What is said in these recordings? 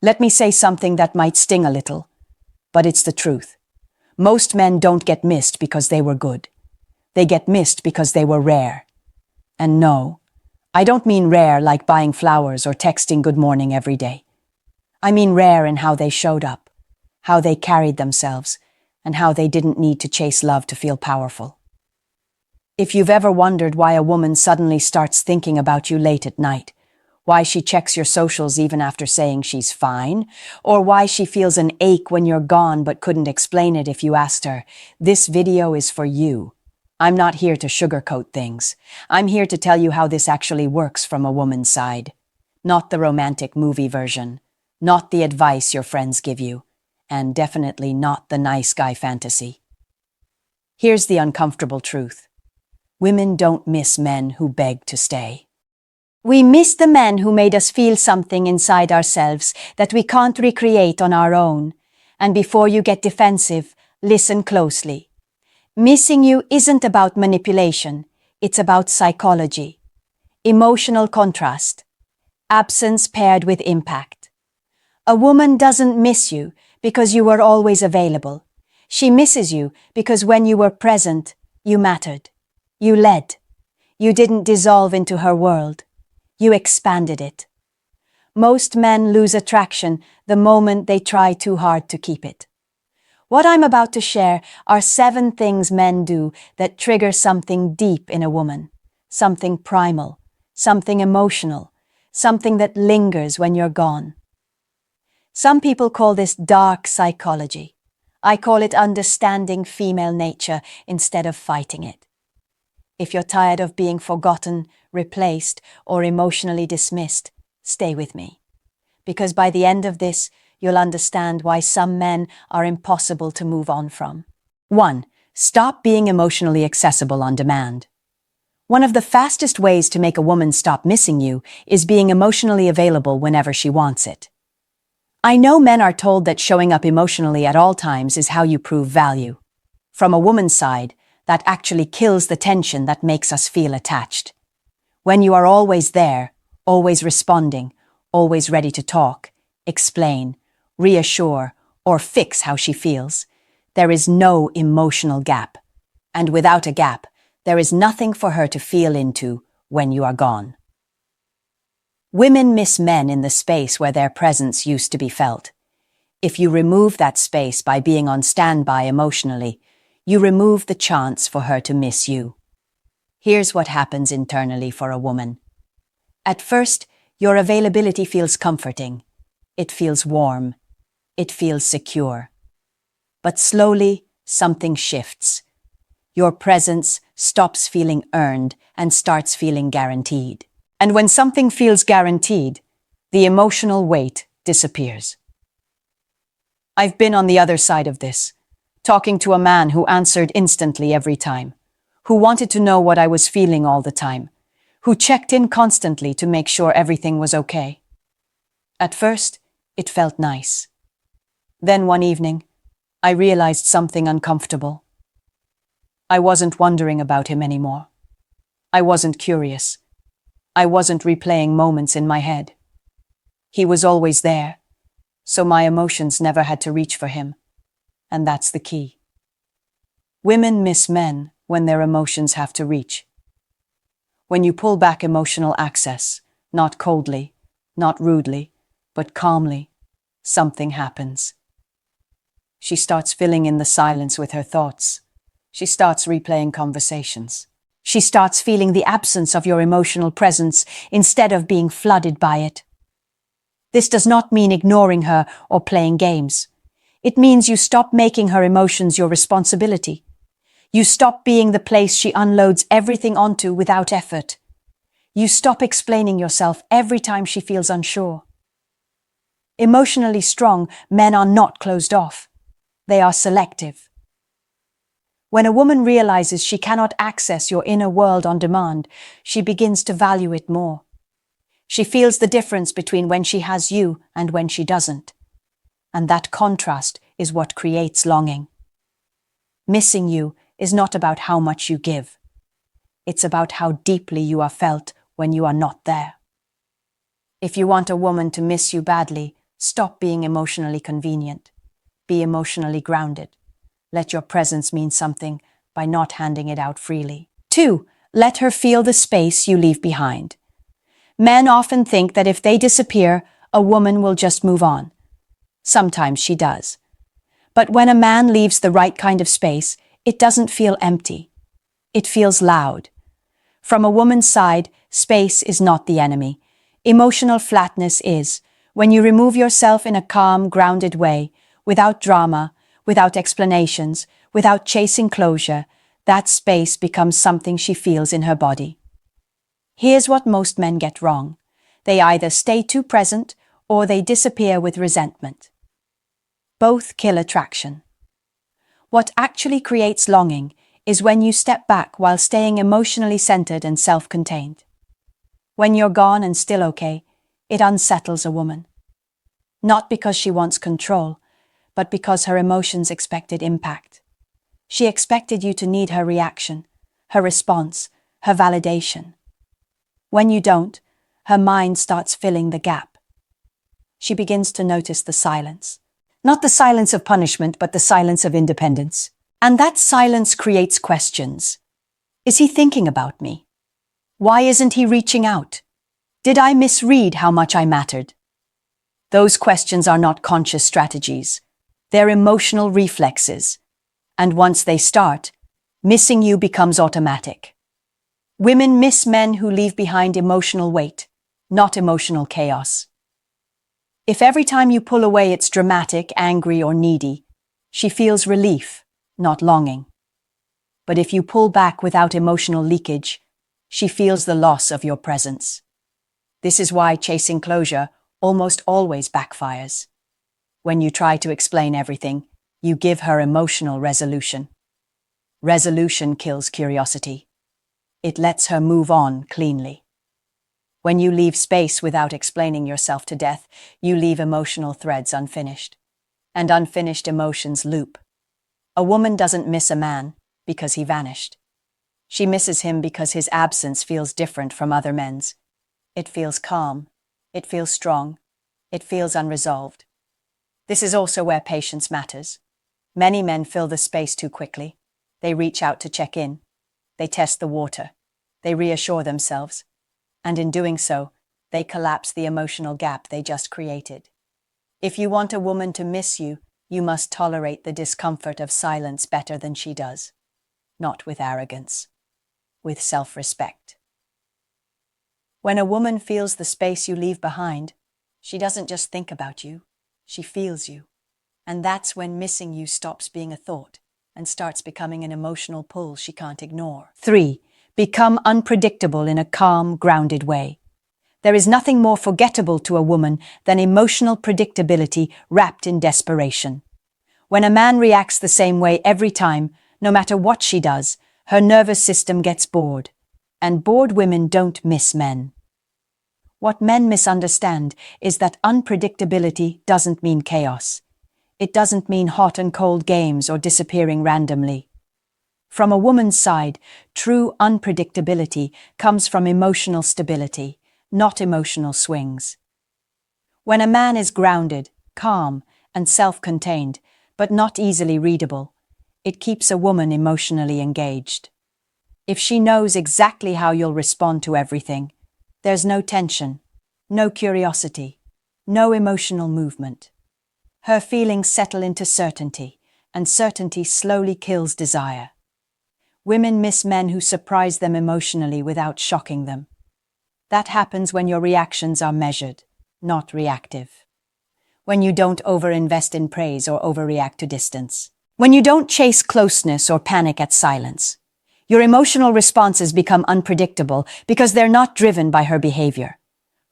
Let me say something that might sting a little, but it's the truth. Most men don't get missed because they were good. They get missed because they were rare. And no, I don't mean rare like buying flowers or texting good morning every day. I mean rare in how they showed up, how they carried themselves, and how they didn't need to chase love to feel powerful. If you've ever wondered why a woman suddenly starts thinking about you late at night, why she checks your socials even after saying she's fine, or why she feels an ache when you're gone but couldn't explain it if you asked her, this video is for you. I'm not here to sugarcoat things. I'm here to tell you how this actually works from a woman's side. Not the romantic movie version, not the advice your friends give you, and definitely not the nice guy fantasy. Here's the uncomfortable truth. Women don't miss men who beg to stay. We miss the men who made us feel something inside ourselves that we can't recreate on our own. And before you get defensive, listen closely. Missing you isn't about manipulation, it's about psychology. Emotional contrast. Absence paired with impact. A woman doesn't miss you because you were always available. She misses you because when you were present, you mattered. You led. You didn't dissolve into her world. You expanded it. Most men lose attraction the moment they try too hard to keep it. What I'm about to share are 7 things men do that trigger something deep in a woman, something primal, something emotional, something that lingers when you're gone. Some people call this dark psychology. I call it understanding female nature instead of fighting it. If you're tired of being forgotten, replaced, or emotionally dismissed, stay with me. Because by the end of this, you'll understand why some men are impossible to move on from. 1. Stop being emotionally accessible on demand. One of the fastest ways to make a woman stop missing you is being emotionally available whenever she wants it. I know men are told that showing up emotionally at all times is how you prove value. From a woman's side, that actually kills the tension that makes us feel attached. When you are always there, always responding, always ready to talk, explain, reassure, or fix how she feels, there is no emotional gap. And without a gap, there is nothing for her to feel into when you are gone. Women miss men in the space where their presence used to be felt. If you remove that space by being on standby emotionally, you remove the chance for her to miss you. Here's what happens internally for a woman. At first, your availability feels comforting. It feels warm. It feels secure. But slowly, something shifts. Your presence stops feeling earned and starts feeling guaranteed. And when something feels guaranteed, the emotional weight disappears. I've been on the other side of this, talking to a man who answered instantly every time, who wanted to know what I was feeling all the time, who checked in constantly to make sure everything was okay. At first, it felt nice. Then one evening, I realized something uncomfortable. I wasn't wondering about him anymore. I wasn't curious. I wasn't replaying moments in my head. He was always there, so my emotions never had to reach for him. And that's the key. Women miss men when their emotions have to reach. When you pull back emotional access, not coldly, not rudely, but calmly, something happens. She starts filling in the silence with her thoughts. She starts replaying conversations. She starts feeling the absence of your emotional presence instead of being flooded by it. This does not mean ignoring her or playing games. It means you stop making her emotions your responsibility. You stop being the place she unloads everything onto without effort. You stop explaining yourself every time she feels unsure. Emotionally strong men are not closed off. They are selective. When a woman realizes she cannot access your inner world on demand, she begins to value it more. She feels the difference between when she has you and when she doesn't. And that contrast is what creates longing. Missing you is not about how much you give. It's about how deeply you are felt when you are not there. If you want a woman to miss you badly, Stop being emotionally convenient. Be emotionally grounded. Let your presence mean something by not handing it out freely. 2. Let her feel the space you leave behind. Men often think that if they disappear, a woman will just move on. Sometimes she does. But when a man leaves the right kind of space, it doesn't feel empty. It feels loud. From a woman's side, space is not the enemy. Emotional flatness is. When you remove yourself in a calm, grounded way, without drama, without explanations, without chasing closure, that space becomes something she feels in her body. Here's what most men get wrong. They either stay too present or they disappear with resentment. Both kill attraction. What actually creates longing is when you step back while staying emotionally centered and self-contained. When you're gone and still okay, it unsettles a woman. Not because she wants control, but because her emotions expected impact. She expected you to need her reaction, her response, her validation. When you don't, her mind starts filling the gap. She begins to notice the silence. Not the silence of punishment, but the silence of independence. And that silence creates questions. Is he thinking about me? Why isn't he reaching out? Did I misread how much I mattered? Those questions are not conscious strategies. They're emotional reflexes. And once they start, missing you becomes automatic. Women miss men who leave behind emotional weight, not emotional chaos. If every time you pull away it's dramatic, angry, or needy, she feels relief, not longing. But if you pull back without emotional leakage, she feels the loss of your presence. This is why chasing closure almost always backfires. When you try to explain everything, you give her emotional resolution. Resolution kills curiosity. It lets her move on cleanly. When you leave space without explaining yourself to death, you leave emotional threads unfinished. And unfinished emotions loop. A woman doesn't miss a man because he vanished. She misses him because his absence feels different from other men's. It feels calm. It feels strong. It feels unresolved. This is also where patience matters. Many men fill the space too quickly. They reach out to check in. They test the water. They reassure themselves. And in doing so, they collapse the emotional gap they just created. If you want a woman to miss you, you must tolerate the discomfort of silence better than she does. Not with arrogance. With self-respect. When a woman feels the space you leave behind, she doesn't just think about you, she feels you. And that's when missing you stops being a thought and starts becoming an emotional pull she can't ignore. 3. Become unpredictable in a calm, grounded way. There is nothing more forgettable to a woman than emotional predictability wrapped in desperation. When a man reacts the same way every time, no matter what she does, her nervous system gets bored. And bored women don't miss men. What men misunderstand is that unpredictability doesn't mean chaos. It doesn't mean hot and cold games or disappearing randomly. From a woman's side, true unpredictability comes from emotional stability, not emotional swings. When a man is grounded, calm, and self-contained, but not easily readable, it keeps a woman emotionally engaged. If she knows exactly how you'll respond to everything, there's no tension, no curiosity, no emotional movement. Her feelings settle into certainty, and certainty slowly kills desire. Women miss men who surprise them emotionally without shocking them. That happens when your reactions are measured, not reactive. When you don't overinvest in praise or overreact to distance. When you don't chase closeness or panic at silence. Your emotional responses become unpredictable because they're not driven by her behavior.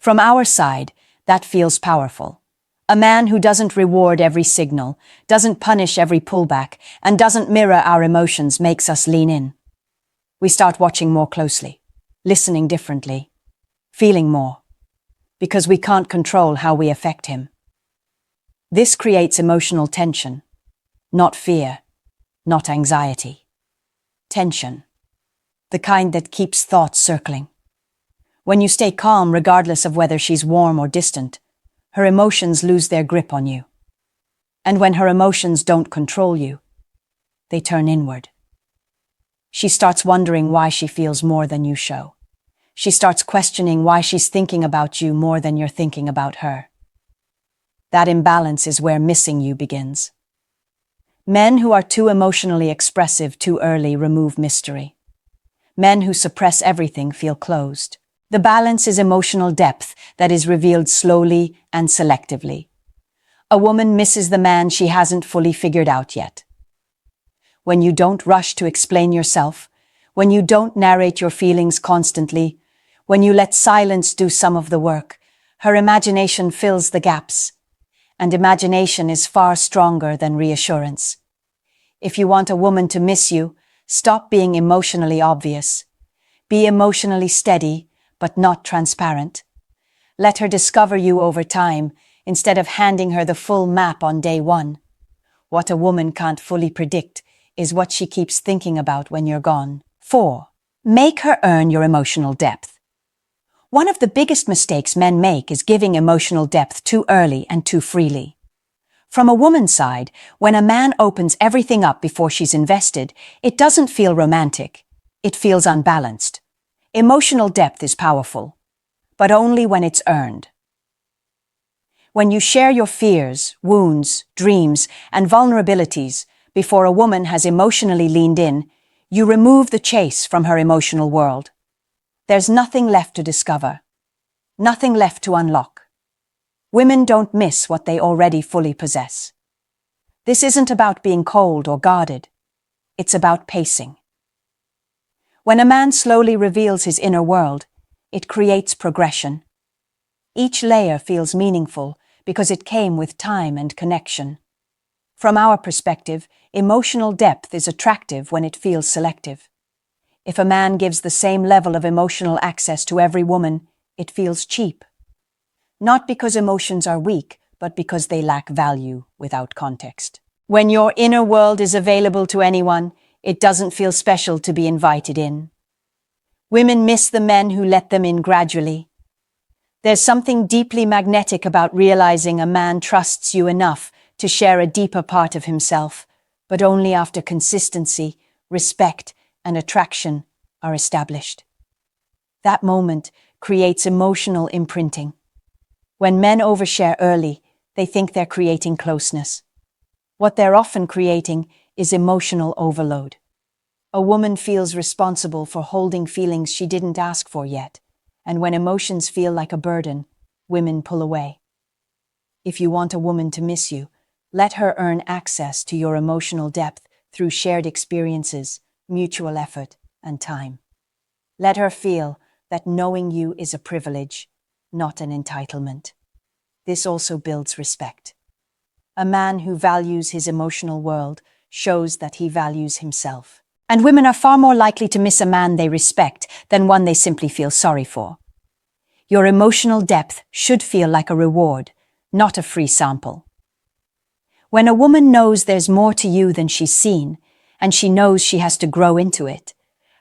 From our side, that feels powerful. A man who doesn't reward every signal, doesn't punish every pullback, and doesn't mirror our emotions makes us lean in. We start watching more closely, listening differently, feeling more, because we can't control how we affect him. This creates emotional tension, not fear, not anxiety. Tension, the kind that keeps thoughts circling. When you stay calm regardless of whether she's warm or distant, her emotions lose their grip on you. And when her emotions don't control you, they turn inward. She starts wondering why she feels more than you show. She starts questioning why she's thinking about you more than you're thinking about her. That imbalance is where missing you begins. Men who are too emotionally expressive too early remove mystery. Men who suppress everything feel closed. The balance is emotional depth that is revealed slowly and selectively. A woman misses the man she hasn't fully figured out yet. When you don't rush to explain yourself, when you don't narrate your feelings constantly, when you let silence do some of the work, her imagination fills the gaps. And imagination is far stronger than reassurance. If you want a woman to miss you, stop being emotionally obvious. Be emotionally steady, but not transparent. Let her discover you over time, instead of handing her the full map on day one. What a woman can't fully predict is what she keeps thinking about when you're gone. 4. Make her earn your emotional depth. One of the biggest mistakes men make is giving emotional depth too early and too freely. From a woman's side, when a man opens everything up before she's invested, it doesn't feel romantic. It feels unbalanced. Emotional depth is powerful, but only when it's earned. When you share your fears, wounds, dreams, and vulnerabilities before a woman has emotionally leaned in, you remove the chase from her emotional world. There's nothing left to discover, nothing left to unlock. Women don't miss what they already fully possess. This isn't about being cold or guarded. It's about pacing. When a man slowly reveals his inner world, it creates progression. Each layer feels meaningful because it came with time and connection. From our perspective, emotional depth is attractive when it feels selective. If a man gives the same level of emotional access to every woman, it feels cheap. Not because emotions are weak, but because they lack value without context. When your inner world is available to anyone, it doesn't feel special to be invited in. Women miss the men who let them in gradually. There's something deeply magnetic about realizing a man trusts you enough to share a deeper part of himself, but only after consistency, respect, and attraction are established. That moment creates emotional imprinting. When men overshare early, they think they're creating closeness. What they're often creating is emotional overload. A woman feels responsible for holding feelings she didn't ask for yet, and when emotions feel like a burden, women pull away. If you want a woman to miss you, let her earn access to your emotional depth through shared experiences, mutual effort, and time. Let her feel that knowing you is a privilege, not an entitlement. This also builds respect. A man who values his emotional world shows that he values himself. And women are far more likely to miss a man they respect than one they simply feel sorry for. Your emotional depth should feel like a reward, not a free sample. When a woman knows there's more to you than she's seen, and she knows she has to grow into it,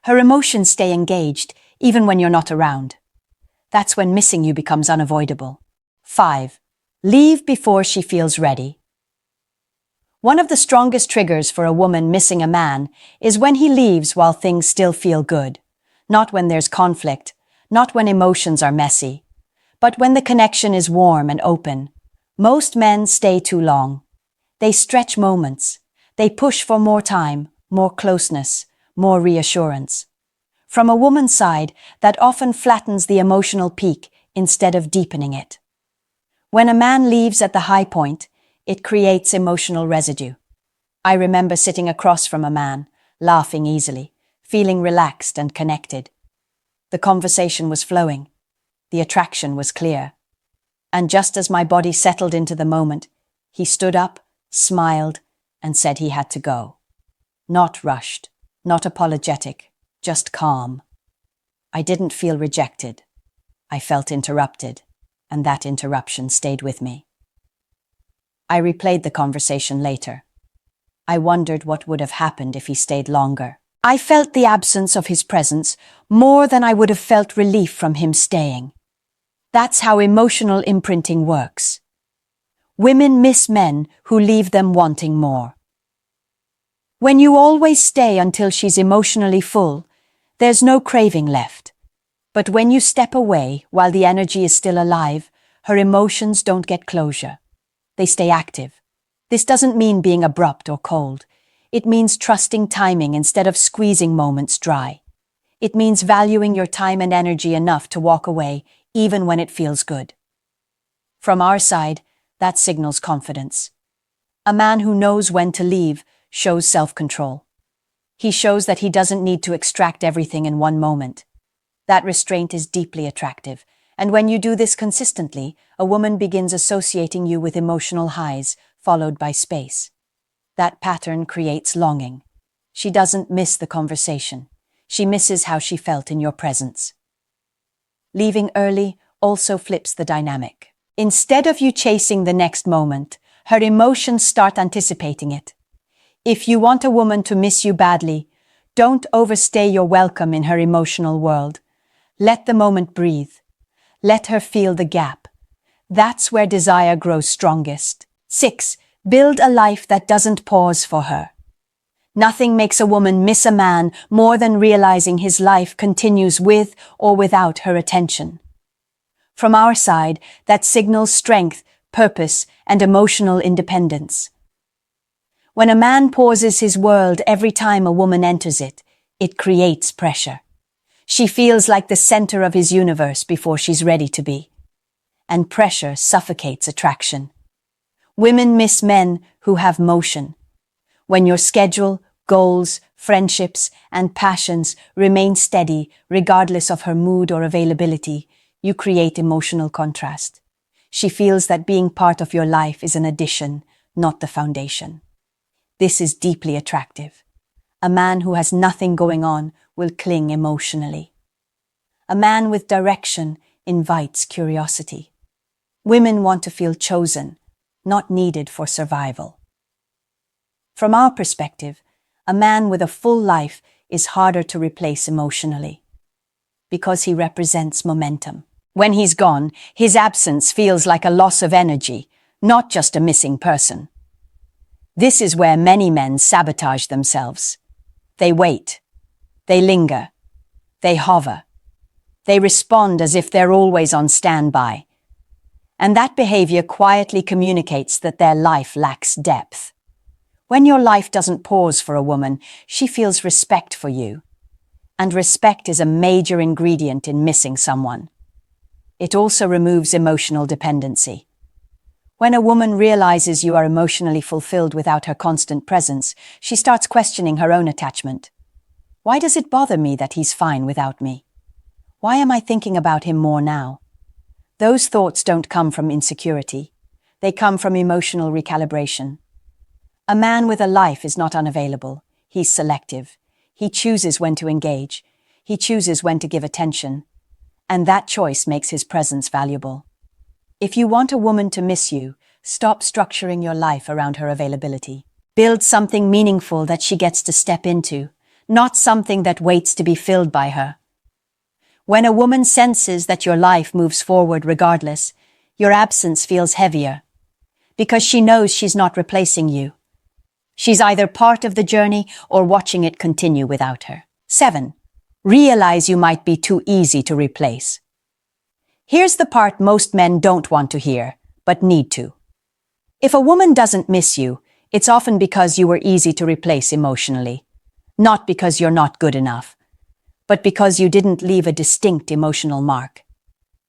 her emotions stay engaged even when you're not around. That's when missing you becomes unavoidable. 5. Leave before she feels ready. One of the strongest triggers for a woman missing a man is when he leaves while things still feel good. Not when there's conflict, not when emotions are messy, but when the connection is warm and open. Most men stay too long. They stretch moments. They push for more time, more closeness, more reassurance. From a woman's side, that often flattens the emotional peak instead of deepening it. When a man leaves at the high point, it creates emotional residue. I remember sitting across from a man, laughing easily, feeling relaxed and connected. The conversation was flowing. The attraction was clear. And just as my body settled into the moment, he stood up, smiled, and said he had to go. Not rushed, not apologetic, just calm. I didn't feel rejected. I felt interrupted, and that interruption stayed with me. I replayed the conversation later. I wondered what would have happened if he stayed longer. I felt the absence of his presence more than I would have felt relief from him staying. That's how emotional imprinting works. Women miss men who leave them wanting more. When you always stay until she's emotionally full, there's no craving left. But when you step away while the energy is still alive, her emotions don't get closure. They stay active. This doesn't mean being abrupt or cold. It means trusting timing instead of squeezing moments dry. It means valuing your time and energy enough to walk away, even when it feels good. From our side, that signals confidence. A man who knows when to leave shows self-control. He shows that he doesn't need to extract everything in one moment. That restraint is deeply attractive, and when you do this consistently, a woman begins associating you with emotional highs, followed by space. That pattern creates longing. She doesn't miss the conversation. She misses how she felt in your presence. Leaving early also flips the dynamic. Instead of you chasing the next moment, her emotions start anticipating it. If you want a woman to miss you badly, don't overstay your welcome in her emotional world. Let the moment breathe. Let her feel the gap. That's where desire grows strongest. 6. Build a life that doesn't pause for her. Nothing makes a woman miss a man more than realizing his life continues with or without her attention. From our side, that signals strength, purpose, and emotional independence. When a man pauses his world every time a woman enters it, it creates pressure. She feels like the center of his universe before she's ready to be. And pressure suffocates attraction. Women miss men who have motion. When your schedule, goals, friendships, and passions remain steady regardless of her mood or availability, you create emotional contrast. She feels that being part of your life is an addition, not the foundation. This is deeply attractive. A man who has nothing going on will cling emotionally. A man with direction invites curiosity. Women want to feel chosen, not needed for survival. From our perspective, a man with a full life is harder to replace emotionally, because he represents momentum. When he's gone, his absence feels like a loss of energy, not just a missing person. This is where many men sabotage themselves. They wait. They linger. They hover. They respond as if they're always on standby. And that behavior quietly communicates that their life lacks depth. When your life doesn't pause for a woman, she feels respect for you. And respect is a major ingredient in missing someone. It also removes emotional dependency. When a woman realizes you are emotionally fulfilled without her constant presence, she starts questioning her own attachment. Why does it bother me that he's fine without me? Why am I thinking about him more now? Those thoughts don't come from insecurity. They come from emotional recalibration. A man with a life is not unavailable. He's selective. He chooses when to engage. He chooses when to give attention. And that choice makes his presence valuable. If you want a woman to miss you, stop structuring your life around her availability. Build something meaningful that she gets to step into, not something that waits to be filled by her. When a woman senses that your life moves forward regardless, your absence feels heavier, because she knows she's not replacing you. She's either part of the journey or watching it continue without her. 7. Realize you might be too easy to replace. Here's the part most men don't want to hear, but need to. If a woman doesn't miss you, it's often because you were easy to replace emotionally. Not because you're not good enough, but because you didn't leave a distinct emotional mark.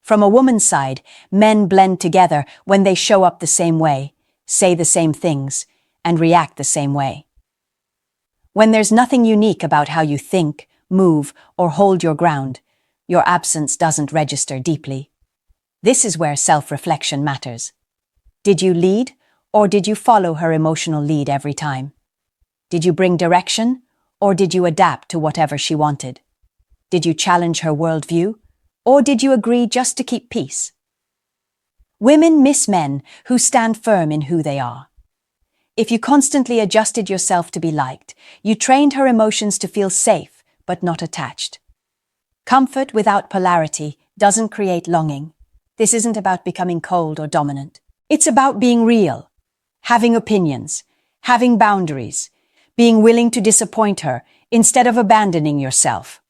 From a woman's side, men blend together when they show up the same way, say the same things, and react the same way. When there's nothing unique about how you think, move, or hold your ground, your absence doesn't register deeply. This is where self-reflection matters. Did you lead, or did you follow her emotional lead every time? Did you bring direction, or did you adapt to whatever she wanted? Did you challenge her worldview, or did you agree just to keep peace? Women miss men who stand firm in who they are. If you constantly adjusted yourself to be liked, you trained her emotions to feel safe, but not attached. Comfort without polarity doesn't create longing. This isn't about becoming cold or dominant. It's about being real, having opinions, having boundaries, being willing to disappoint her instead of abandoning yourself.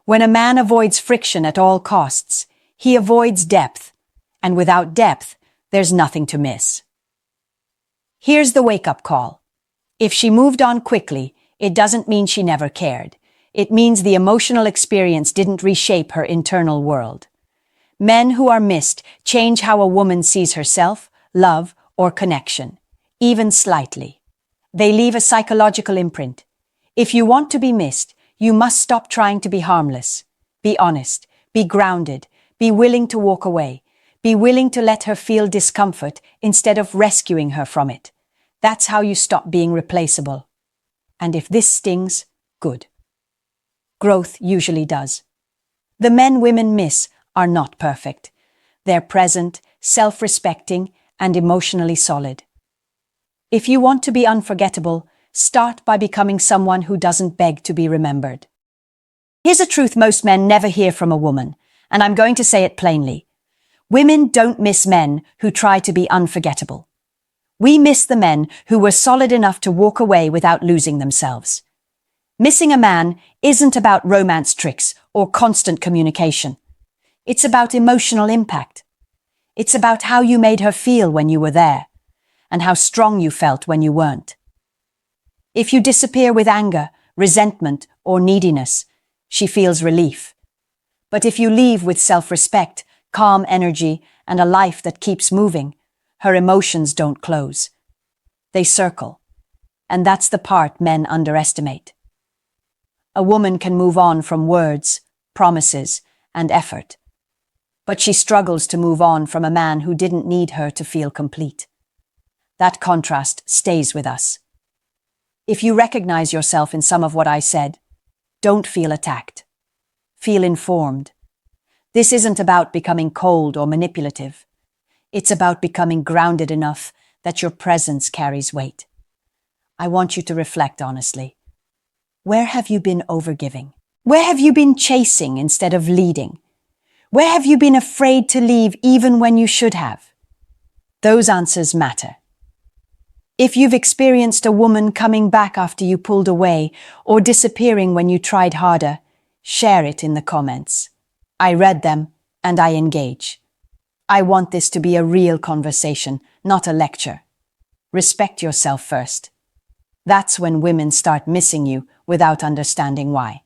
When a man avoids friction at all costs, he avoids depth, and without depth, there's nothing to miss. Here's the wake-up call. If she moved on quickly, it doesn't mean she never cared. It means the emotional experience didn't reshape her internal world. Men who are missed change how a woman sees herself, love, or connection, even slightly. They leave a psychological imprint. If you want to be missed, you must stop trying to be harmless. Be honest, be grounded, be willing to walk away, be willing to let her feel discomfort instead of rescuing her from it. That's how you stop being replaceable. And if this stings, good. Growth usually does. The men women miss are not perfect. They're present, self-respecting, and emotionally solid. If you want to be unforgettable, start by becoming someone who doesn't beg to be remembered. Here's a truth most men never hear from a woman, and I'm going to say it plainly. Women don't miss men who try to be unforgettable. We miss the men who were solid enough to walk away without losing themselves. Missing a man isn't about romance tricks or constant communication. It's about emotional impact. It's about how you made her feel when you were there, and how strong you felt when you weren't. If you disappear with anger, resentment, or neediness, she feels relief. But if you leave with self-respect, calm energy, and a life that keeps moving, her emotions don't close. They circle. And that's the part men underestimate. A woman can move on from words, promises, and effort. But she struggles to move on from a man who didn't need her to feel complete. That contrast stays with us. If you recognize yourself in some of what I said, don't feel attacked. Feel informed. This isn't about becoming cold or manipulative. It's about becoming grounded enough that your presence carries weight. I want you to reflect honestly. Where have you been overgiving? Where have you been chasing instead of leading? Where have you been afraid to leave even when you should have? Those answers matter. If you've experienced a woman coming back after you pulled away or disappearing when you tried harder, share it in the comments. I read them and I engage. I want this to be a real conversation, not a lecture. Respect yourself first. That's when women start missing you without understanding why.